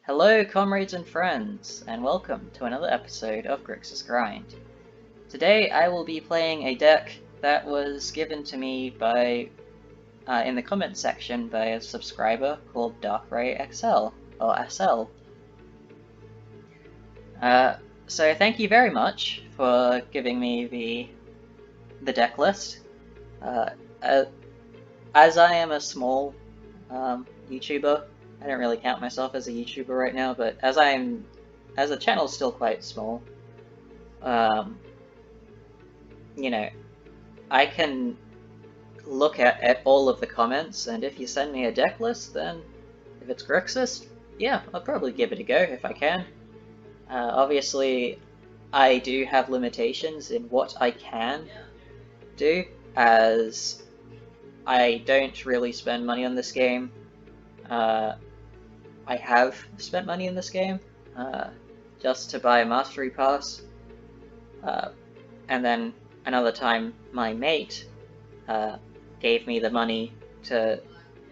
Hello comrades and friends, and welcome to another episode of Grixis Grind. Today I will be playing a deck that was given to me by, in the comments section by a subscriber called Darkray Accel, or Accel. So thank you very much for giving me the deck list. As I am a small YouTuber, I don't really count myself as a YouTuber right now, but as the channel's still quite small, you know, I can look at all of the comments, and if you send me a deck list, then if it's Grixis, yeah, I'll probably give it a go if I can. Obviously, I do have limitations in what I can do, as I don't really spend money on this game. I have spent money in this game just to buy a Mastery Pass, and then another time my mate gave me the money to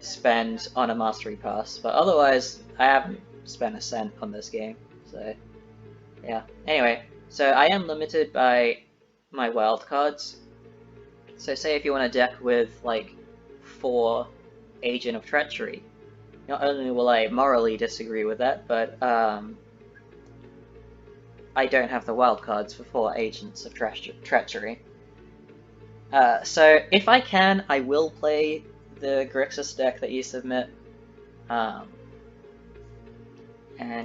spend on a Mastery Pass, but otherwise I haven't spent a cent on this game, so yeah. Anyway, so I am limited by my wildcards. So say if you want a deck with like 4 Agent of Treachery, not only will I morally disagree with that, but I don't have the wildcards for 4 Agents of Treachery. So if I can, I will play the Grixis deck that you submit. And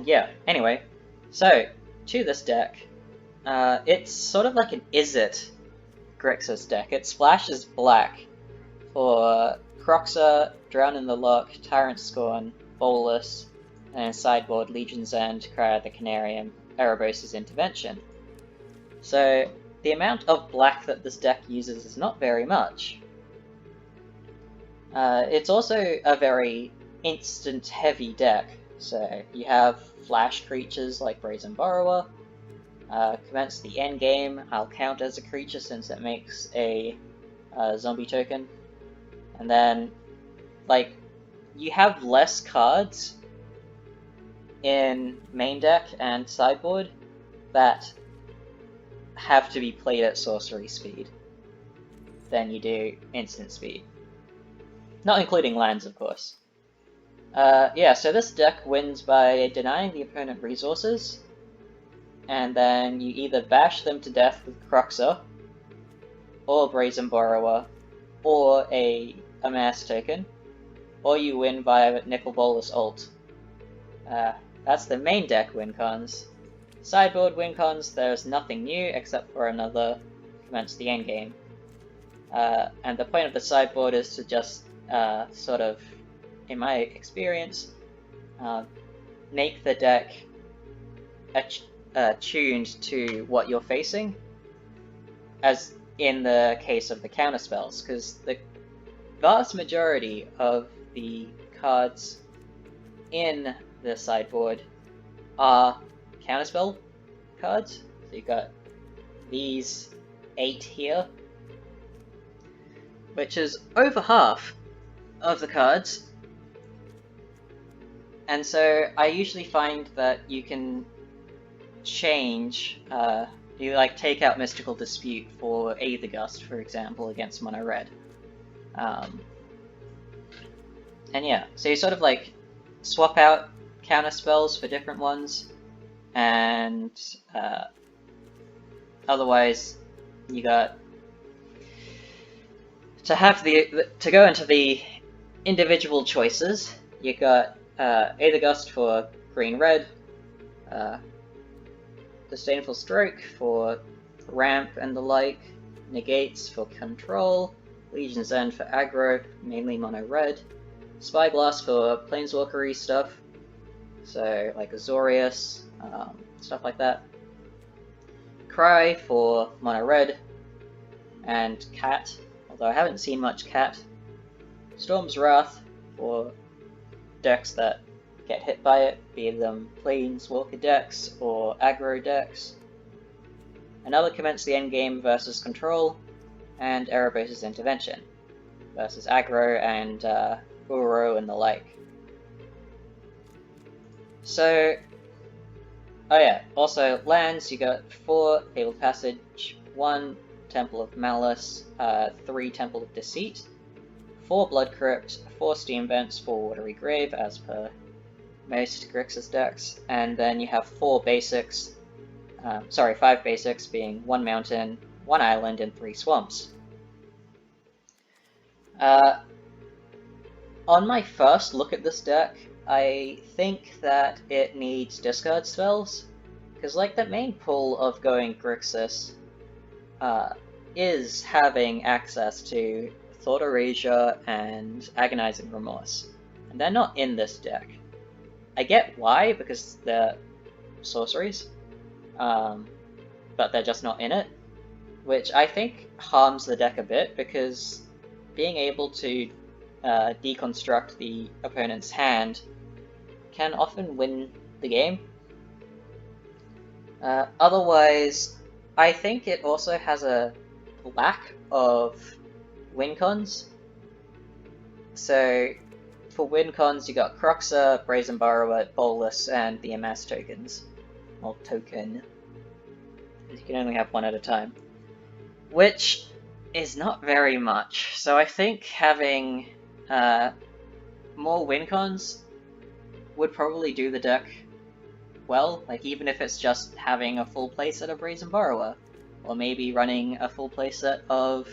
yeah, anyway, so to this deck, it's sort of like an is-it Grixis deck. It splashes black for Kroxa, Drown in the Loch, Tyrant, Scorn, Bolas, and sideboard Legion's End, Cry of the Carnarium, Erebos' Intervention. So the amount of black that this deck uses is not very much. It's also a very instant-heavy deck, so you have flash creatures like Brazen Borrower. Commence the Endgame, I'll count as a creature since it makes a zombie token. And then, like, you have less cards in main deck and sideboard that have to be played at sorcery speed than you do instant speed. Not including lands, of course. Yeah, so this deck wins by denying the opponent resources, and then you either bash them to death with Kroxa, or Brazen Borrower, or a mass token, or you win via Nicol Bolas ult. That's the main deck win cons. Sideboard win cons, there's nothing new except for another Commence the Endgame. And the point of the sideboard is to just sort of, in my experience, make the deck tuned to what you're facing, as in the case of the counterspells, because the vast majority of the cards in the sideboard are counterspell cards. So you've got these 8 here, which is over half of the cards. And so I usually find that you can change, you like take out Mystical Dispute for Aether Gust, for example, against mono red. And yeah, so you sort of like swap out counter spells for different ones, and otherwise you got to go into the individual choices. You got Aether Gust for green red, Disdainful Stroke for ramp and the like, Negates for control, Legion's End for aggro, mainly mono red, Spyglass for planeswalkery stuff, so like Azorius, stuff like that, Cry for mono red, and Cat, although I haven't seen much Cat, Storm's Wrath for decks that get hit by it, be them planeswalker decks or aggro decks, another Commence the Endgame versus control, and Erebos' Intervention versus aggro and Uro and the like. So, oh yeah, also lands, you got 4 Fabled Passage, 1 Temple of Malice, 3 Temple of Deceit, 4 Blood Crypt, 4 Steam Vents, 4 Watery Grave, as per most Grixis decks, and then you have 5 basics, being 1 mountain, 1 island, and 3 swamps. On my first look at this deck, I think that it needs discard spells, because like the main pull of going Grixis is having access to Thought Erasure and Agonizing Remorse, and they're not in this deck. I get why, because they're sorceries, but they're just not in it, which I think harms the deck a bit, because being able to deconstruct the opponent's hand can often win the game. Otherwise, I think it also has a lack of win cons. So, for win cons, you got Kroxa, Brazen Borrower, Bolas, and the Amass tokens. Or token. You can only have one at a time. Which is not very much. So I think having more win cons would probably do the deck well, like even if it's just having a full playset of Brazen Borrower, or maybe running a full playset of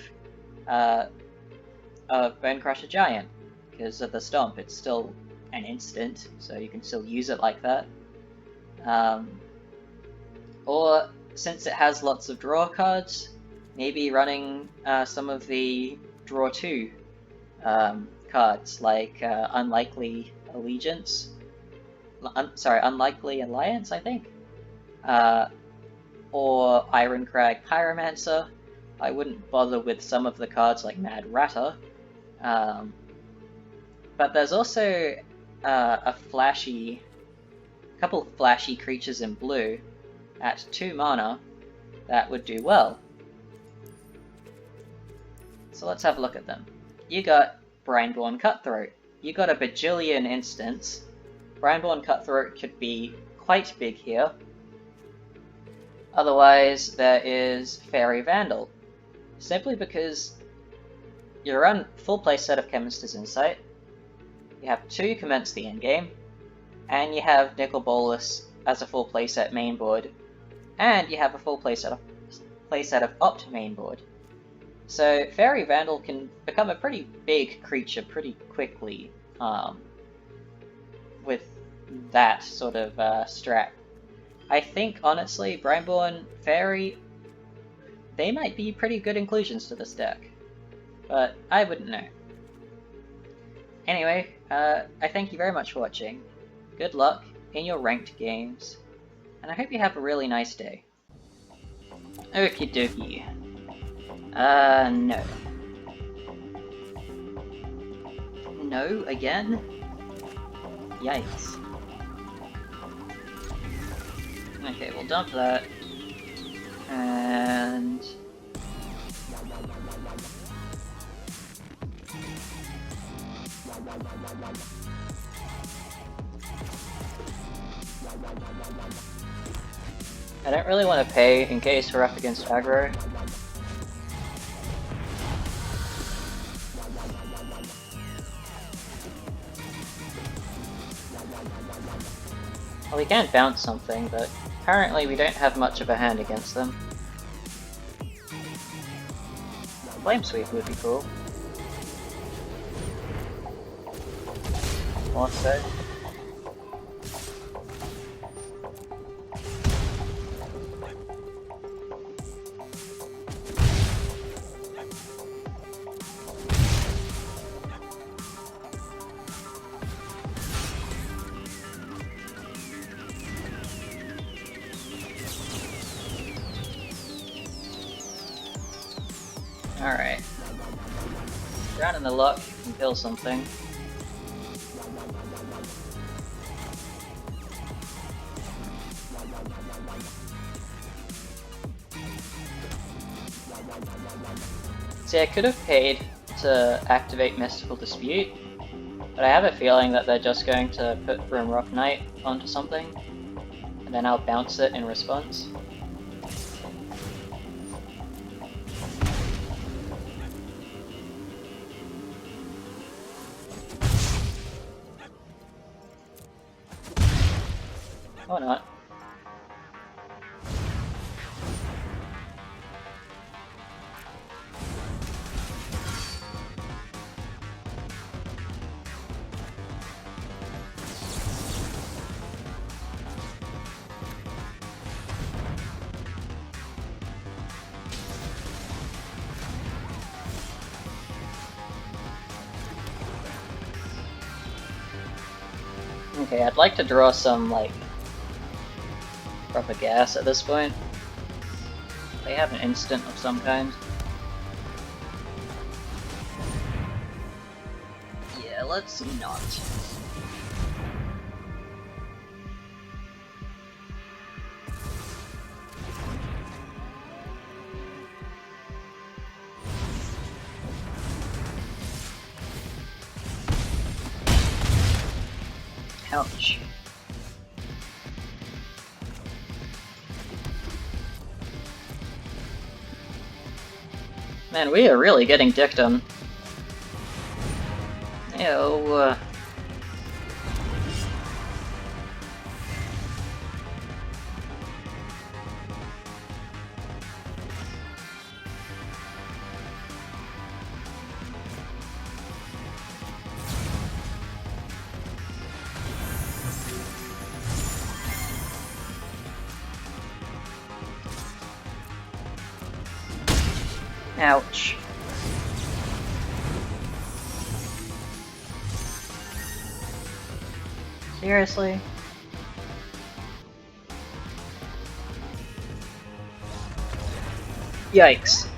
Bone Crusher Giant, because of the Stomp, it's still an instant, so you can still use it like that. Or, since it has lots of draw cards, maybe running some of the draw 2 cards, like Unlikely Allegiance. Unlikely Alliance, I think? Or Ironcrag Pyromancer. I wouldn't bother with some of the cards like Mad Ratter. But there's also a couple flashy creatures in blue at 2 mana that would do well. So let's have a look at them. You got Brineborn Cutthroat. You got a bajillion instants. Brineborn Cutthroat could be quite big here. Otherwise, there is Fairy Vandal. Simply because you run full play set of Chemister's Insight, you have 2 Commence the Endgame, and you have Nicol Bolas as a full playset mainboard, and you have a full playset of Opt mainboard. So Fairy Vandal can become a pretty big creature pretty quickly with that sort of strat. I think, honestly, Brineborn, Fairy, they might be pretty good inclusions to this deck, but I wouldn't know. Anyway, I thank you very much for watching. Good luck in your ranked games, and I hope you have a really nice day. Okie dokie. No. No, again? Yikes. Okay, we'll dump that. And... I don't really want to pay in case we're up against aggro. Well, we can bounce something, but apparently we don't have much of a hand against them. Flame Sweep would be cool. More so. Alright. Down in the Loch, you can kill something. See, I could have paid to activate Mystical Dispute, But I have a feeling that they're just going to put Rock Knight onto something, and then I'll bounce it in response. Or not. Okay, I'd like to draw some, like, proper gas at this point. They have an instant of some kind. Yeah, let's not. Ouch. Man, we are really getting dicked on. Ew. Ouch. Seriously? Yikes.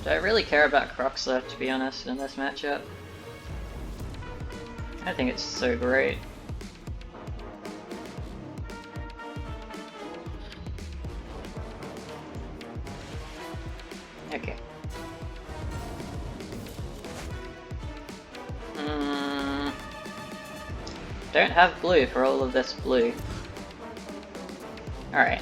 Do I really care about Kroxa, to be honest, in this matchup? I think it's so great. Okay. Don't have blue for all of this blue. Alright.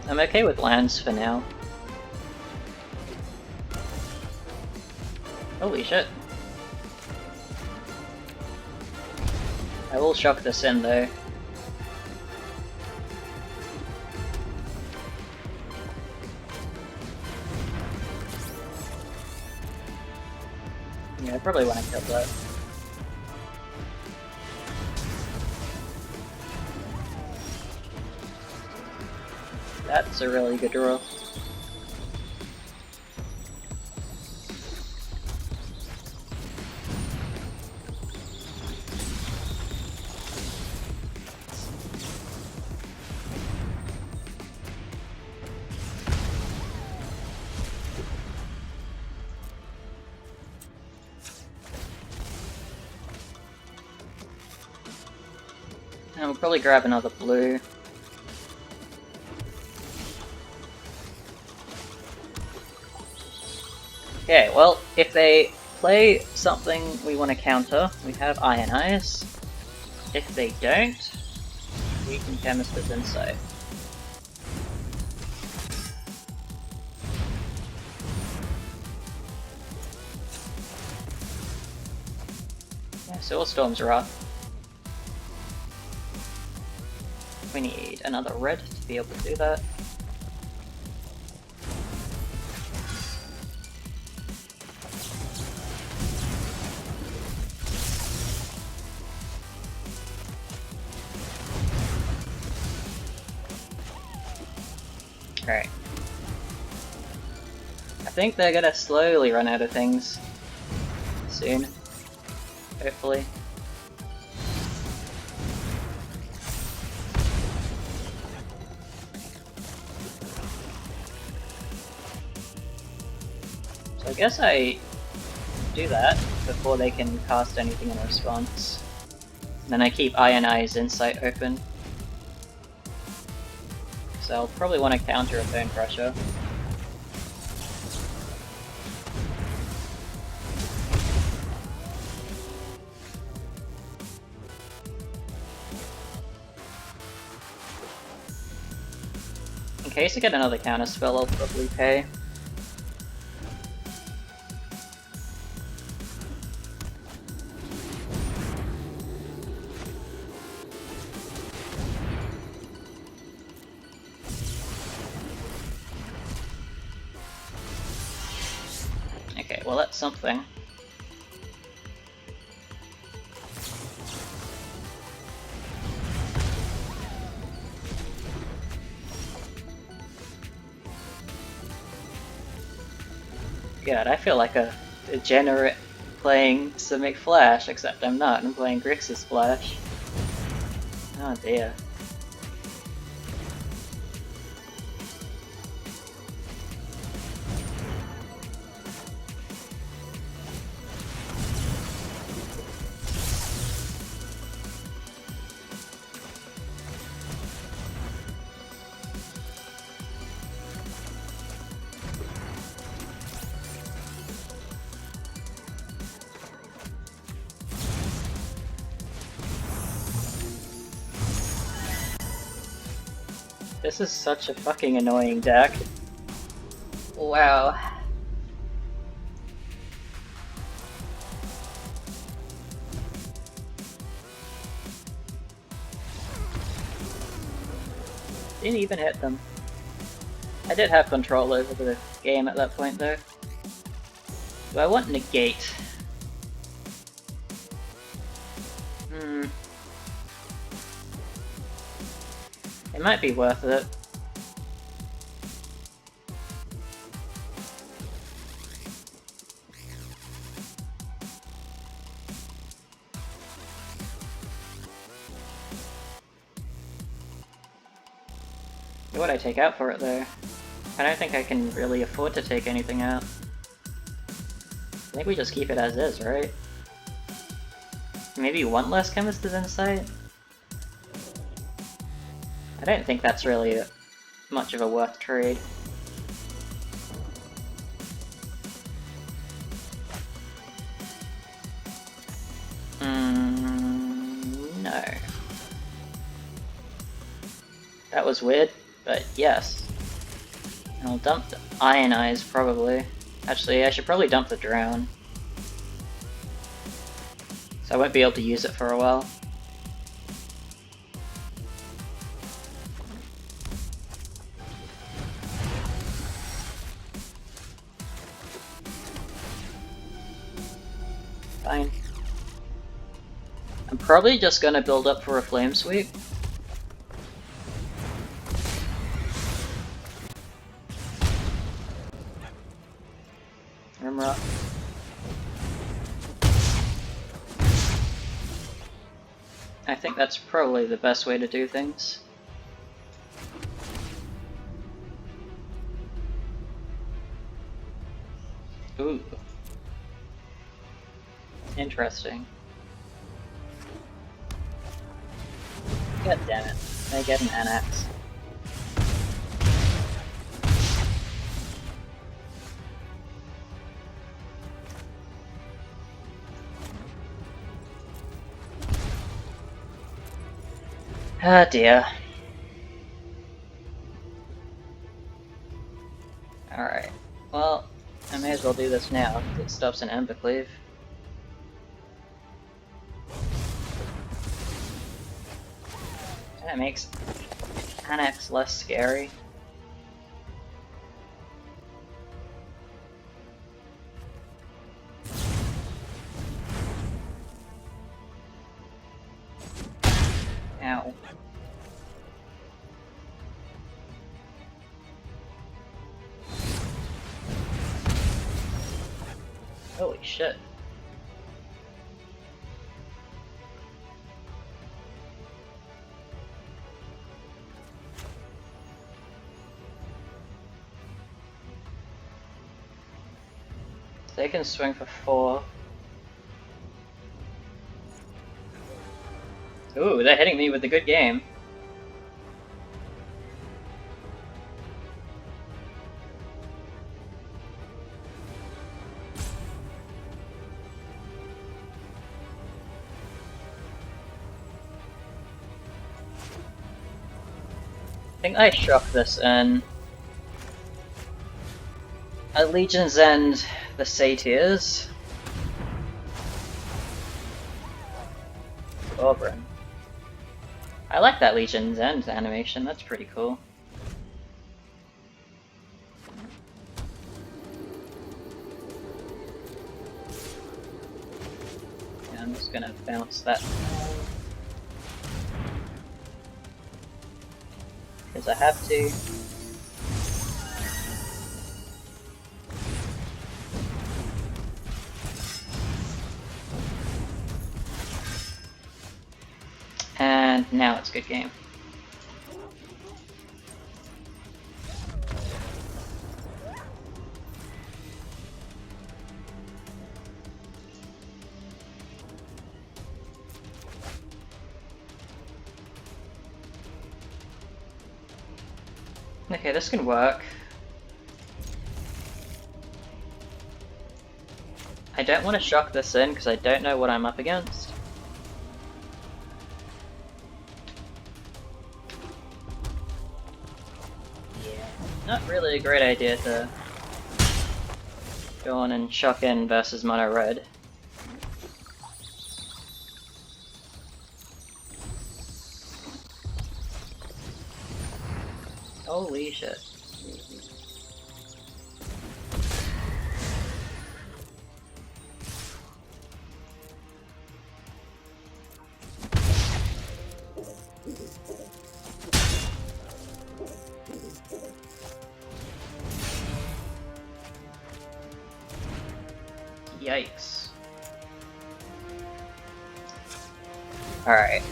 I'm okay with lands for now. Holy shit. I will shock this in though. Yeah, I probably want to kill that. That's a really good draw. And we'll probably grab another blue. Okay, well, if they play something we want to counter, we have Ionize. If they don't, we can Chemister's Insight. Yeah, Soulstorm's rough. We need another red to be able to do that. Alright. I think they're gonna slowly run out of things soon. Hopefully. So I guess I do that before they can cast anything in response. And then I keep Ionize Insight open. So I'll probably want to counter a Bone Crusher. In case I get another counter spell, I'll probably pay. Okay, well that's something. God, I feel like a degenerate playing Simic Flash, except I'm not, I'm playing Grixis Flash. Oh dear. This is such a fucking annoying deck. Wow. Didn't even hit them. I did have control over the game at that point though. Do I want Negate? It might be worth it. What would I take out for it though? I don't think I can really afford to take anything out. I think we just keep it as is, right? Maybe one less Chemister's Insight? I don't think that's really much of a worth trade. No. That was weird, but yes. I'll dump the Ionize, probably. Actually, I should probably dump the Drown. So I won't be able to use it for a while. Fine. I'm probably just gonna build up for a Flame Sweep. Rimrock. I think that's probably the best way to do things. Ooh. Interesting. God damn it. I get an NX. Ah dear. Alright. Well, I may as well do this now, because it stops an Embercleave. That makes Annex less scary. Ow. Holy shit. They can swing for 4. Ooh, they're hitting me with a good game. I think I shock this in. At Legion's End, the Satyrs. Oberon. I like that Legion's End animation, that's pretty cool. Yeah, I'm just gonna bounce that. Because I have to. And now it's good game. Okay, this can work. I don't want to shock this in because I don't know what I'm up against. Not really a great idea to go on and shock in versus mono red. Holy shit. Yikes. Alright.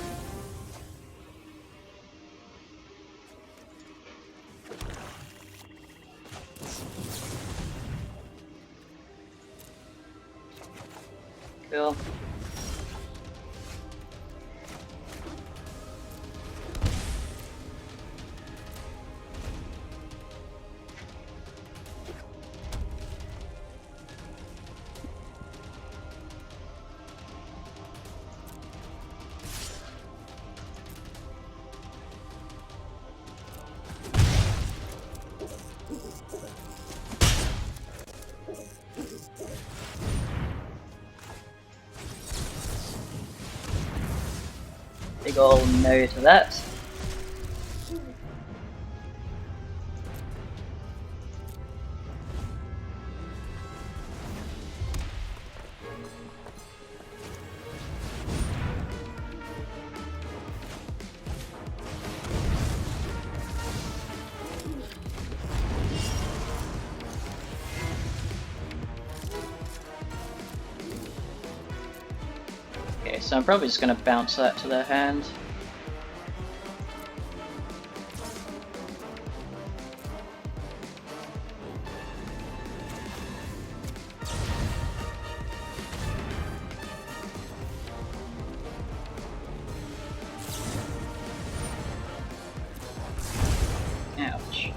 Cool. Big ol' no to that. Okay, so I'm probably just gonna bounce that to their hand. Ouch.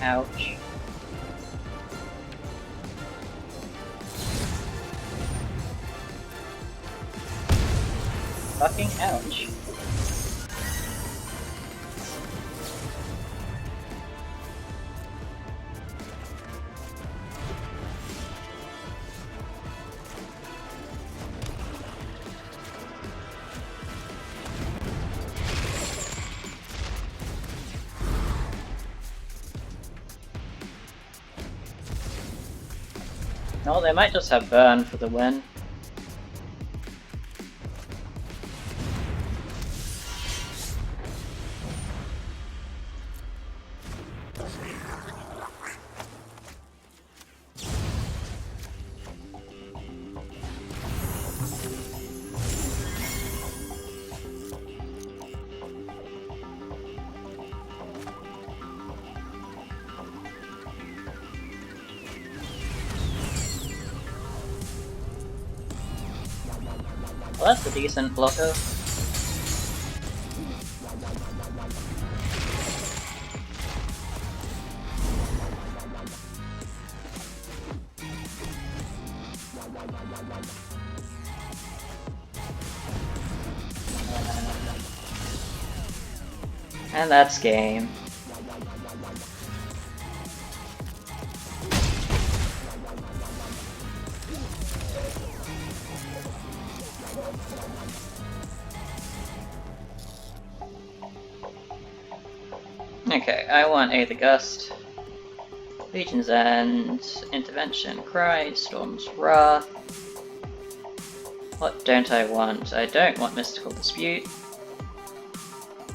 Ouch. Fucking ouch. No, they might just have burn for the win. that's a decent blocker. And that's game. Okay, I want Aether Gust, Legion's End, Intervention, Cry, Storm's Wrath. What don't I want? I don't want Mystical Dispute.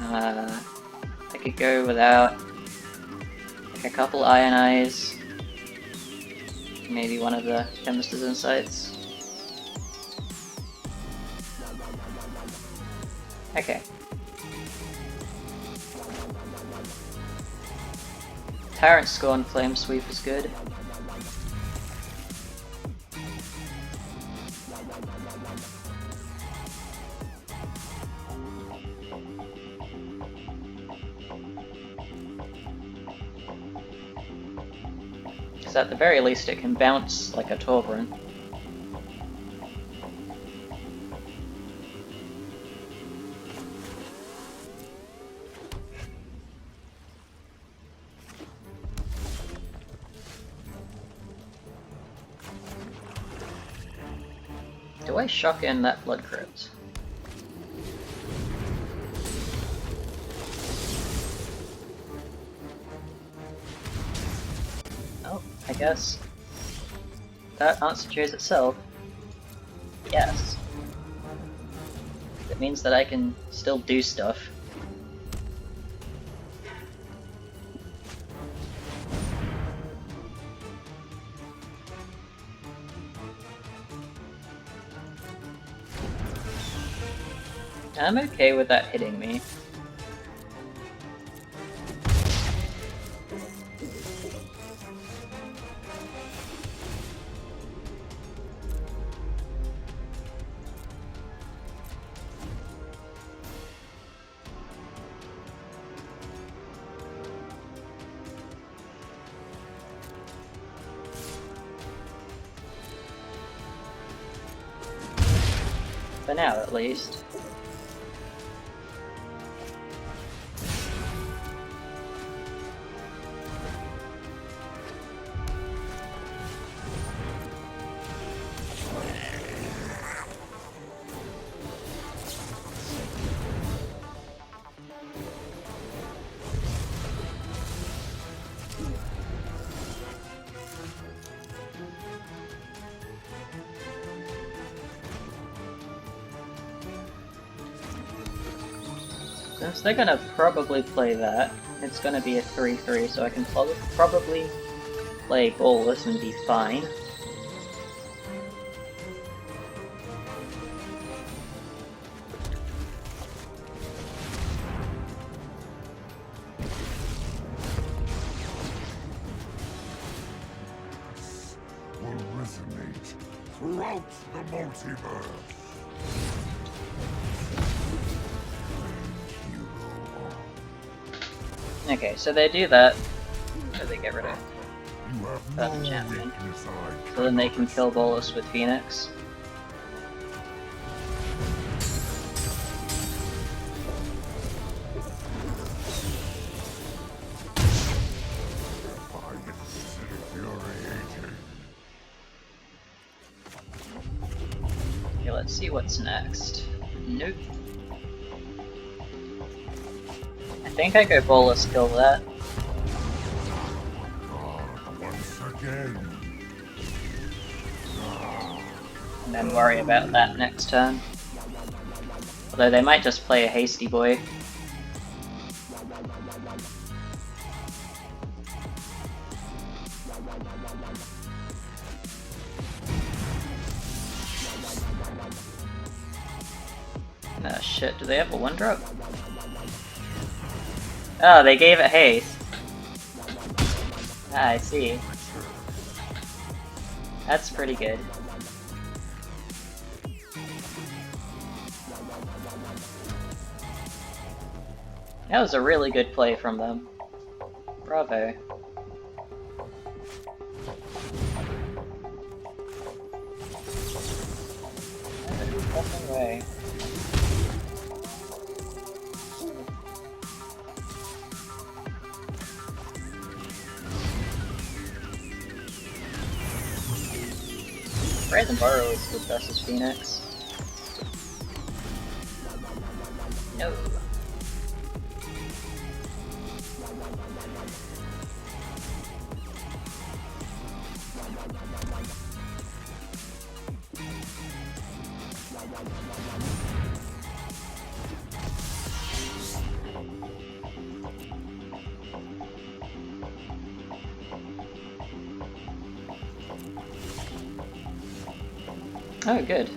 I could go without like a couple Ionize, maybe one of the Chemister's Insights. Okay. Tyrant Scorn Flame Sweep is good. Because at the very least it can bounce like a Torbrun. Do I shock in that Blood Crypt? Oh, I guess that answer chose itself. Yes. It means that I can still do stuff. I'm okay with that hitting me. For now, at least. Since they're gonna probably play that, it's gonna be a 3-3, so I can probably play Bolas and be fine. Will resonate throughout the multiverse. Okay, so they do that, so they get rid of that champion. So then they can kill Bolas with Phoenix. Okay, let's see what's next. Nope. I think I go Bolas, kill that. Once again. And then worry about that next turn. Although they might just play a Hasty Boy. Ah shit, do they have a 1-drop? Oh, they gave it haste. Ah, I see. That's pretty good. That was a really good play from them. Bravo. No fucking way. Brazen Borrower is good versus Phoenix. No. Oh, good.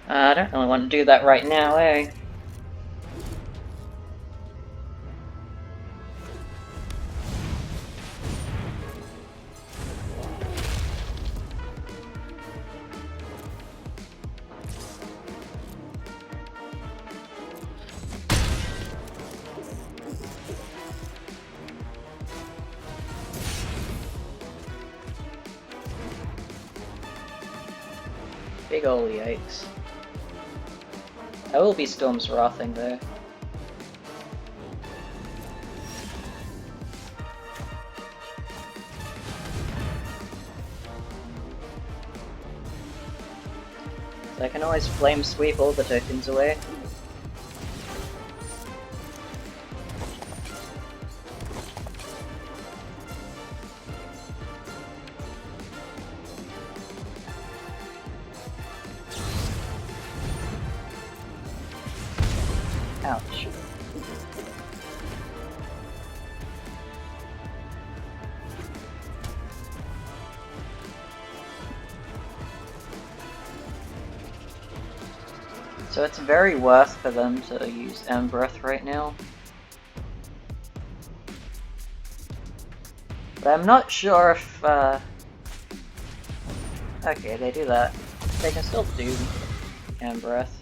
I don't really want to do that right now, eh? Big ol' yikes. I will be Storm's Wrathing though. So I can always Flame Sweep all the tokens away. Ouch. So it's very worth for them to use Breath right now. But I'm not sure if, okay, they do that. They can still do Breath.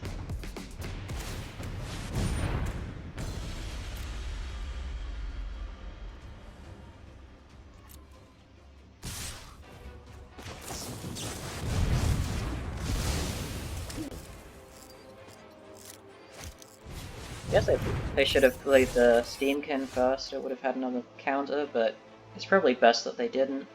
Guess they should have played the Steamkin first, it would have had another counter, but it's probably best that they didn't.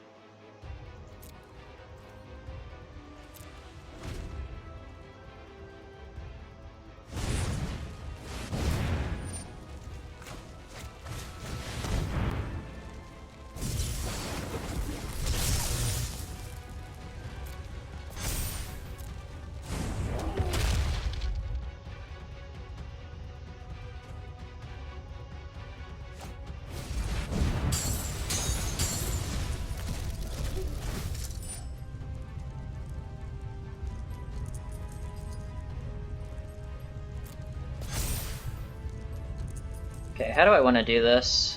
Okay, how do I want to do this?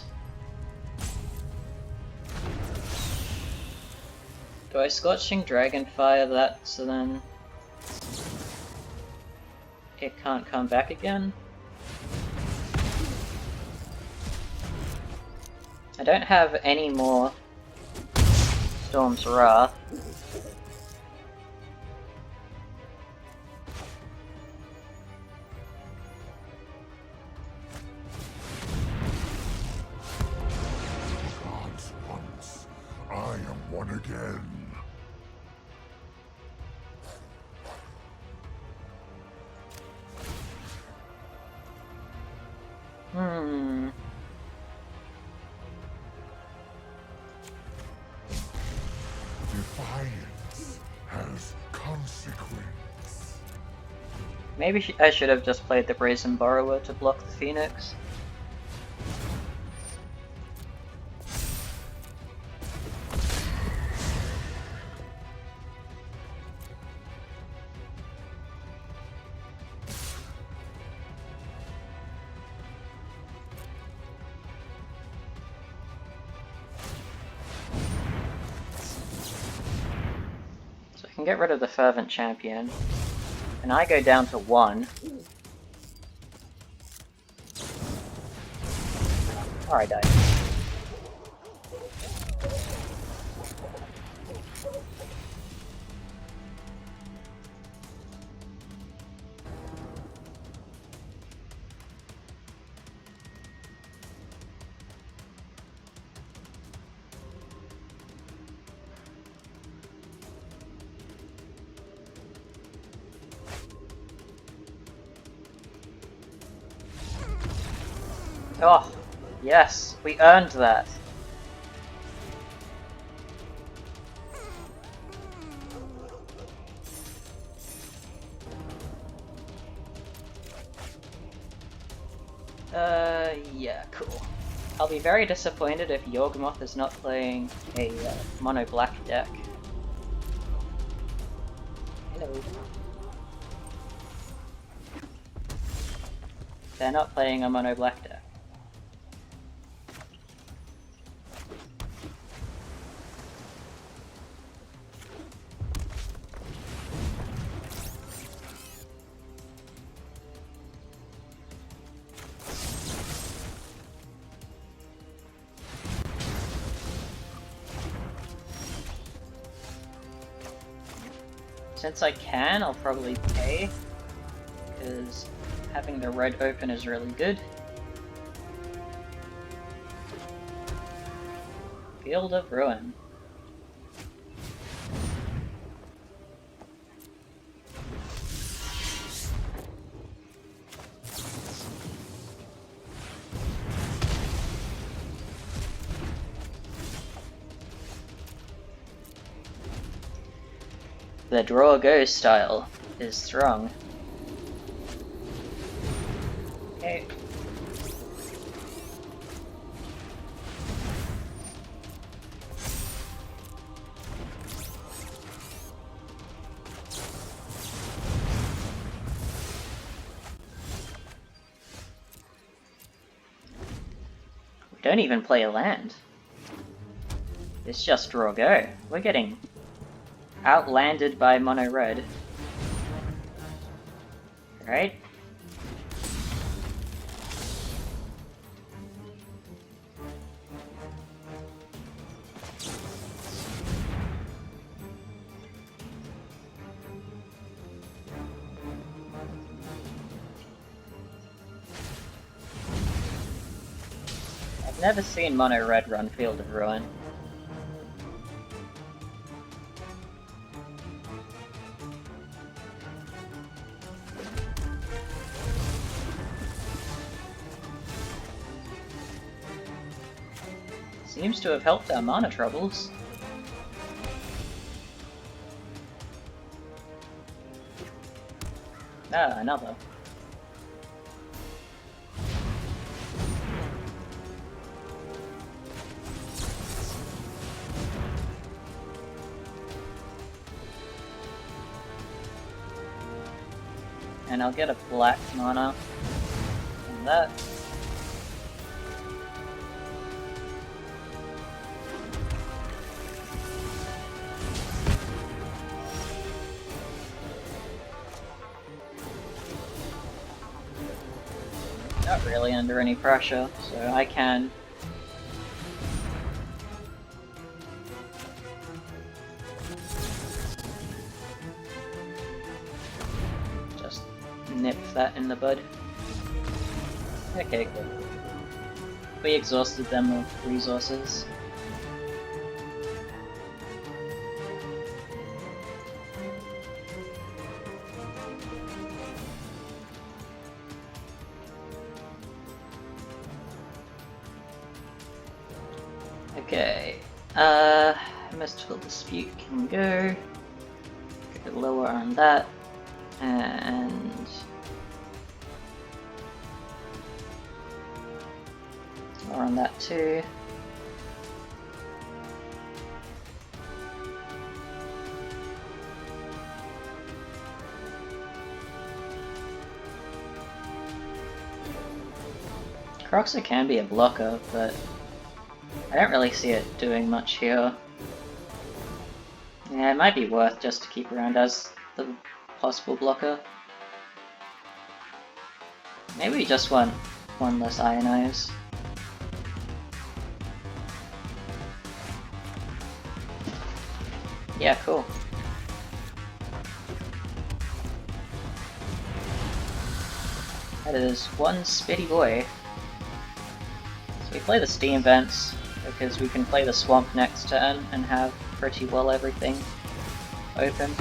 Do I Scorching Dragonfire that so then it can't come back again? I don't have any more Storm's Wrath. Again. Defiance has consequence. Maybe I should have just played the Brazen Borrower to block the Phoenix. can get rid of the Fervent Champion. And I go down to 1. Alright, die. Oh, yes, we earned that. Yeah, cool. I'll be very disappointed if Yawgmoth is not playing a mono black deck. Hello. They're not playing a mono black deck. Since I can, I'll probably pay, because having the red open is really good. Field of Ruin. The draw go style is strong. Okay. We don't even play a land. It's just draw go. We're getting outlanded by mono red. Right? I've never seen mono red run Field of Ruin. Seems to have helped our mana troubles. Ah, another. And I'll get a black mana from that. Not really under any pressure, so I can. Just nip that in the bud. Okay, good. We exhausted them of resources. Okay, Mystical Dispute can go. Get lower on that, and lower on that too. Kroxa can be a blocker, but I don't really see it doing much here. Yeah, it might be worth just to keep around as the possible blocker. Maybe we just want one less Ionize. Yeah, cool. That is one spitty boy. So we play the Steam Vents, because we can play the Swamp next turn and have pretty well everything open.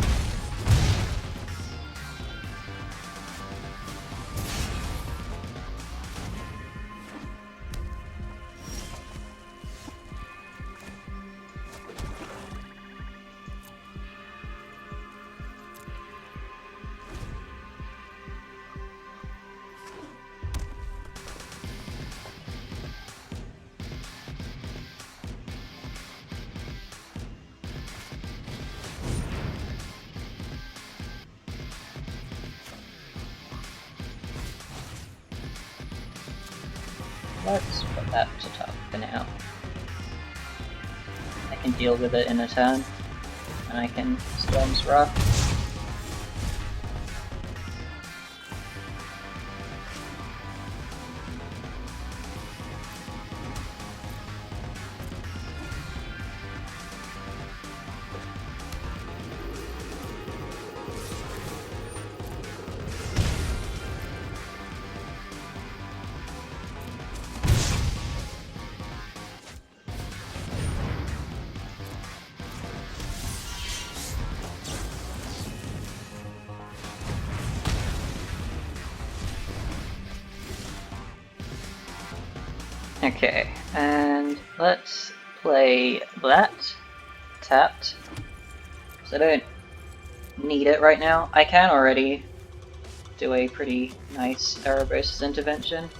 Let's put that to top for now. I can deal with it in a turn, and I can Storm's Wrath. Okay, and let's play that, tapped, because I don't need it right now. I can already do a pretty nice Erebos' intervention.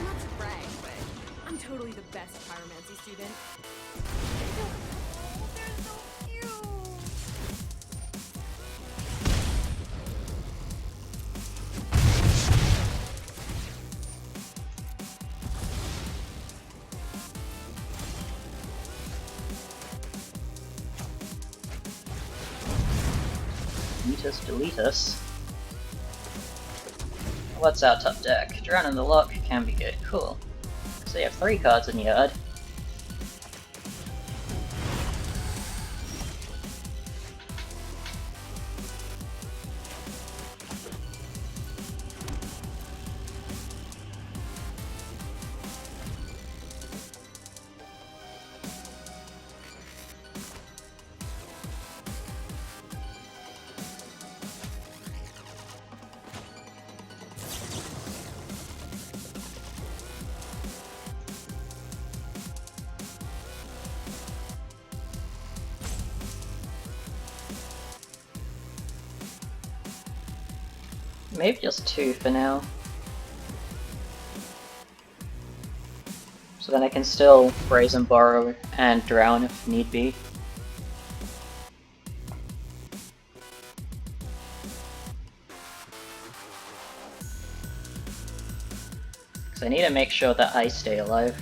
Not to brag, but I'm totally the best pyromancy student. They're so cute! Delete us. What's our top deck? Drown in the Loch can be good. Cool. So you have 3 cards in yard. Maybe just 2 for now. So then I can still Brazen Borrower and Drown if need be. Because I need to make sure that I stay alive.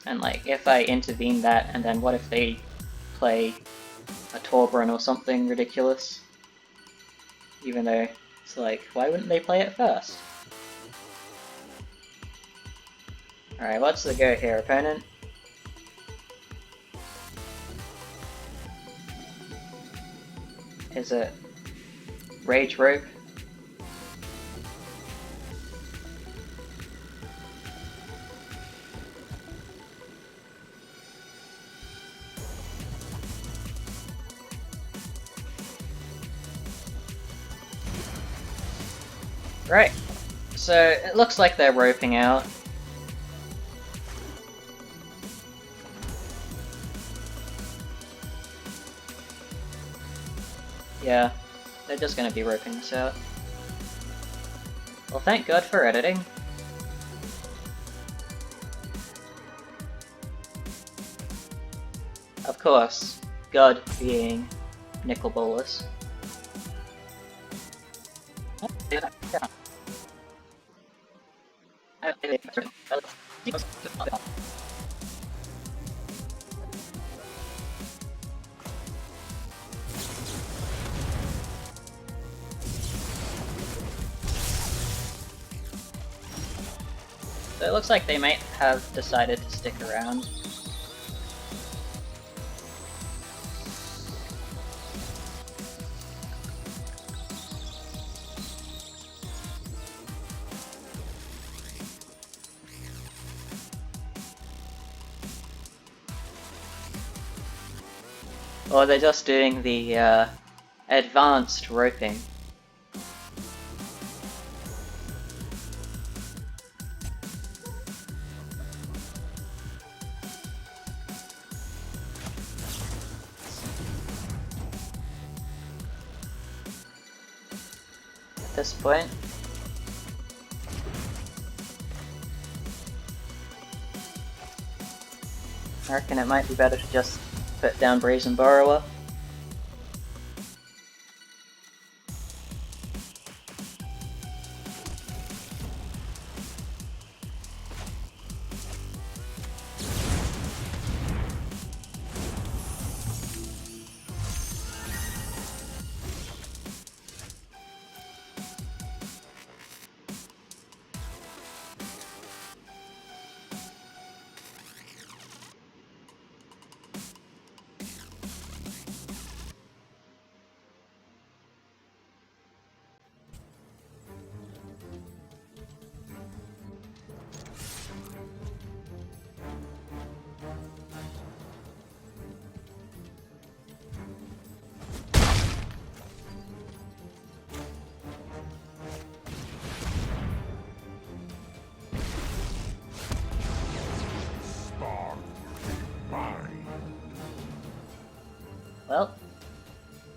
And like, if I intervene that, and then what if they play a Torbran or something ridiculous? Even though it's like, why wouldn't they play it first? Alright, what's the go here, opponent? Is it Rage Rope? Right, so it looks like they're roping out. Yeah, they're just gonna be roping this out. Well, thank God for editing. Of course, God being Nicol Bolas. So it looks like they might have decided to stick around. Or they're just doing the advanced roping. At this point. I reckon it might be better to just put down Brazen Borrower. Well,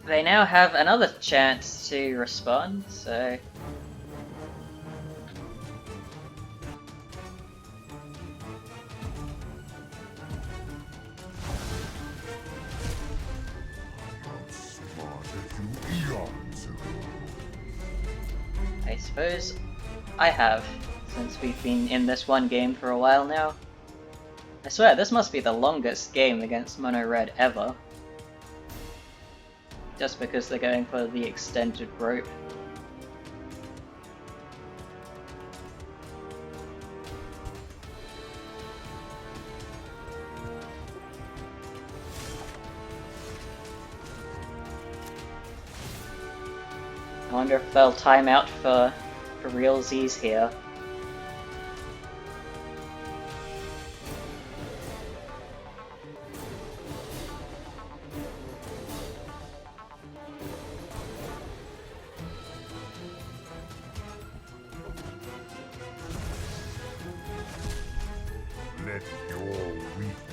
they now have another chance to respond, so... I suppose I have, since we've been in this one game for a while now. I swear, this must be the longest game against Mono Red ever. Just because they're going for the extended rope. I wonder if they'll time out for realsies here.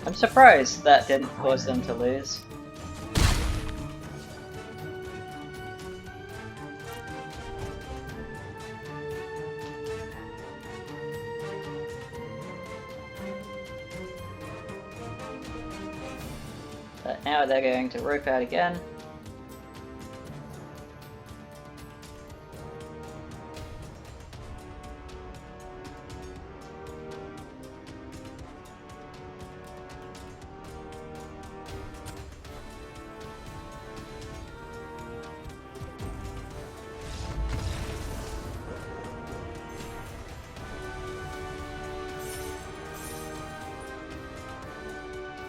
I'm surprised that didn't cause them to lose. But now they're going to rope out again.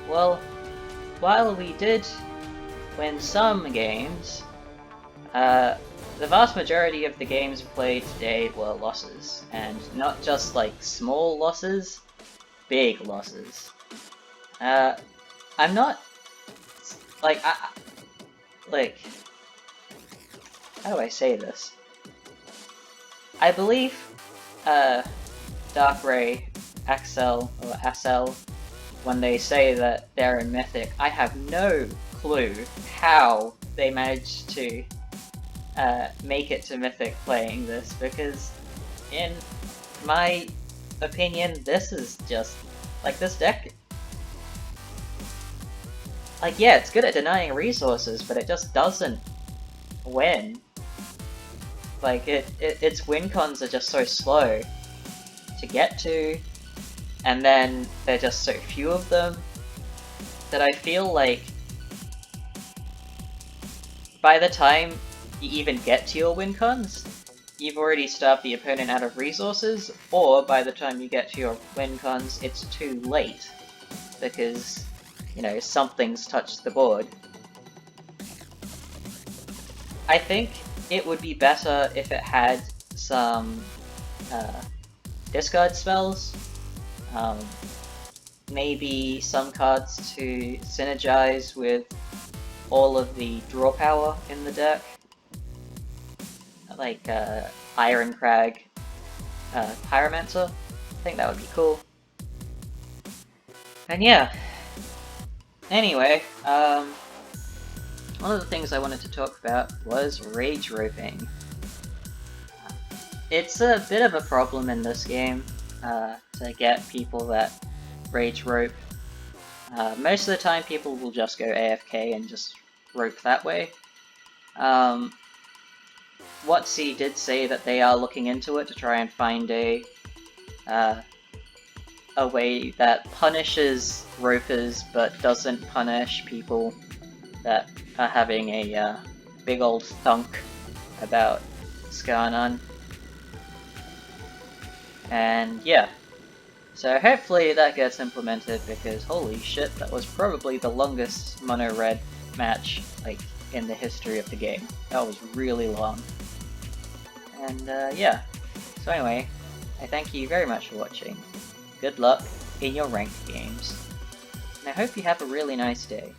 Well, while we did win some games, the vast majority of the games played today were losses, and not just like small losses, big losses. I'm not like how do I say this? I believe Darkray Accel or Accel, when they say that they're in Mythic, I have no clue how they managed to make it to Mythic playing this, because in my opinion, this is just, like, this deck, like, yeah, it's good at denying resources, but it just doesn't win. Like, its win cons are just so slow. to get to, and then there are just so few of them that I feel like by the time you even get to your win cons, you've already starved the opponent out of resources, or by the time you get to your win cons, it's too late, because, you know, something's touched the board. I think it would be better if it had some discard spells, maybe some cards to synergize with all of the draw power in the deck, like Iron Crag Pyromancer. I think that would be cool. And yeah, anyway, one of the things I wanted to talk about was rage roping. It's a bit of a problem in this game to get people that rage rope. Most of the time people will just go AFK and just rope that way. WotC did say that they are looking into it to try and find a way that punishes ropers but doesn't punish people that are having a big old thunk about Skarnan. And yeah, so hopefully that gets implemented, because holy shit, that was probably the longest mono red match like in the history of the game. That was really long. And yeah, so anyway, I thank you very much for watching. Good luck in your ranked games, and I hope you have a really nice day.